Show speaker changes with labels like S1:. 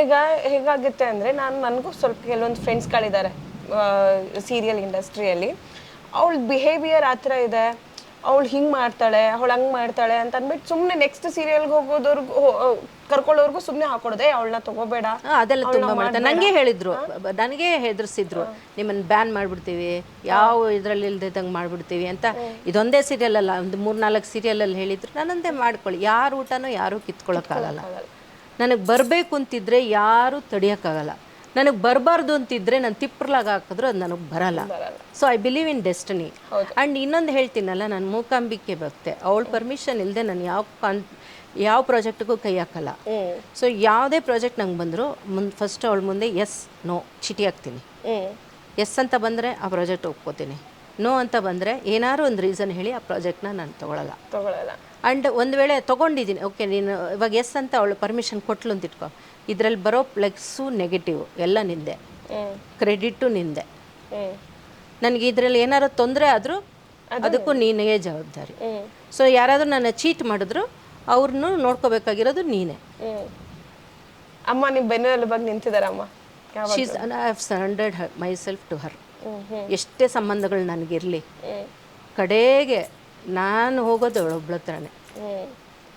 S1: ಈಗ ಹೇಗಾಗುತ್ತೆ ಅಂದರೆ ನನಗೂ ಸ್ವಲ್ಪ ಕೆಲವೊಂದು ಫ್ರೆಂಡ್ಸ್ಗಳಿದ್ದಾರೆ ಸೀರಿಯಲ್ ಇಂಡಸ್ಟ್ರಿಯಲ್ಲಿ. ಅವಳ ಬಿಹೇವಿಯರ್ ಆ ಥರ ಇದೆ, ಅವಳು ಹಿಂಗೆ ಮಾಡ್ತಾಳೆ, ಅವಳು ಹಂಗೆ ಮಾಡ್ತಾಳೆ ಅಂತ ಅಂದ್ಬಿಟ್ಟು ಸುಮ್ಮನೆ ನೆಕ್ಸ್ಟ್ ಸೀರಿಯಲ್ಗೆ ಹೋಗೋದವ್ರಿಗೂ ಕರ್ಕೊಳ್ಳೋರ್ಗು ಸುಮ್ಮನೆ ಹಾಕೊಡೋದೆ ಅವಳನ್ನ ತಗೋಬೇಡ.
S2: ಅದೆಲ್ಲ ತುಂಬ ಮಾಡ್ತಾರೆ. ನನಗೆ ಹೇಳಿದ್ರು, ನನಗೆ ಹೆದರ್ಸಿದ್ರು, ನಿಮ್ಮನ್ನು ಬ್ಯಾನ್ ಮಾಡಿಬಿಡ್ತೀವಿ, ಯಾವ ಇದರಲ್ಲಿ ಇಲ್ದಿದ್ದಂಗೆ ಮಾಡಿಬಿಡ್ತೀವಿ ಅಂತ. ಇದೊಂದೇ ಸೀರಿಯಲ್ ಅಲ್ಲ, ಒಂದು 3-4 ಸೀರಿಯಲಲ್ಲಿ ಹೇಳಿದ್ರು. ನಾನಂದೇ ಮಾಡ್ಕೊಳ್ಳಿ, ಯಾರ ಊಟನೂ ಯಾರೂ ಕಿತ್ಕೊಳ್ಳೋಕ್ಕಾಗಲ್ಲ. ನನಗೆ ಬರಬೇಕು ಅಂತಿದ್ರೆ ಯಾರೂ ತಡಿಯೋಕ್ಕಾಗಲ್ಲ. ನನಗೆ ಬರಬಾರ್ದು ಅಂತಿದ್ರೆ ನಾನು ತಿಪ್ಪರ್ಲಾಗ ಹಾಕಿದ್ರು ಅದು ನನಗೆ ಬರಲ್ಲ. So I believe in destiny. And ಇನ್ನೊಂದು ಹೇಳ್ತೀನಲ್ಲ, ನಾನು ಮೂಕಾಂಬಿಕೆ ಭಕ್ತೆ. ಅವಳ ಪರ್ಮಿಷನ್ ಇಲ್ಲದೆ ನಾನು ಯಾವ ಪ್ರಾಜೆಕ್ಟಿಗೂ ಕೈ ಹಾಕಲ್ಲ. ಸೊ ಯಾವುದೇ ಪ್ರಾಜೆಕ್ಟ್ ನಂಗೆ ಬಂದರೂ ಫಸ್ಟ್ ಅವಳ ಮುಂದೆ ಎಸ್ ನೋ ಚೀಟಿ ಹಾಕ್ತೀನಿ. ಎಸ್ ಅಂತ ಬಂದರೆ ಆ ಪ್ರಾಜೆಕ್ಟ್ ಒಪ್ಕೋತೀನಿ, ನೋ ಅಂತ ಬಂದರೆ ಏನಾದ್ರು ಒಂದು ರೀಸನ್ ಹೇಳಿ ಆ ಪ್ರಾಜೆಕ್ಟ್ನ ನಾನು ತೊಗೊಳಲ್ಲ. ಆ್ಯಂಡ್ ಒಂದು ವೇಳೆ ತೊಗೊಂಡಿದ್ದೀನಿ, ಓಕೆ ನೀನು ಇವಾಗ ಎಸ್ ಅಂತ ಅವಳು ಪರ್ಮಿಷನ್ ಕೊಟ್ಲು ಅಂತ ಇಟ್ಕೊ, ಇದರಲ್ಲಿ ಬರೋ ಪ್ಲಸ್ಸು ನೆಗೆಟಿವ್ ಎಲ್ಲ ನಿಂದೆ, ಕ್ರೆಡಿಟು ನಿಂದೆ. ನನಗೆ ಇದರಲ್ಲಿ ಏನಾರು ತೊಂದರೆ ಆದರೂ ಅದಕ್ಕೂ ನೀನೇ ಜವಾಬ್ದಾರಿ. ಸೊ ಯಾರಾದರೂ ನನ್ನ ಚೀಟ್ ಮಾಡಿದ್ರು ಅವ್ರನ್ನೂ ನೋಡ್ಕೋಬೇಕಾಗಿರೋದು ನೀನೇ.
S1: ಅಮ್ಮ ನಿಮ್ಮ ಬೆನ್ನಲ್ಲಿ ಬಂದು ನಿಂತಿದ್ದಾರಮ್ಮ.
S2: I have surrendered myself to her. ಎಷ್ಟೇ ಸಂಬಂಧಗಳು ನನಗಿರಲಿ, ಕಡೆಗೆ ನಾನು ಹೋಗೋದು ಅವಳೊಬ್ಳ ಹತ್ರನೇ.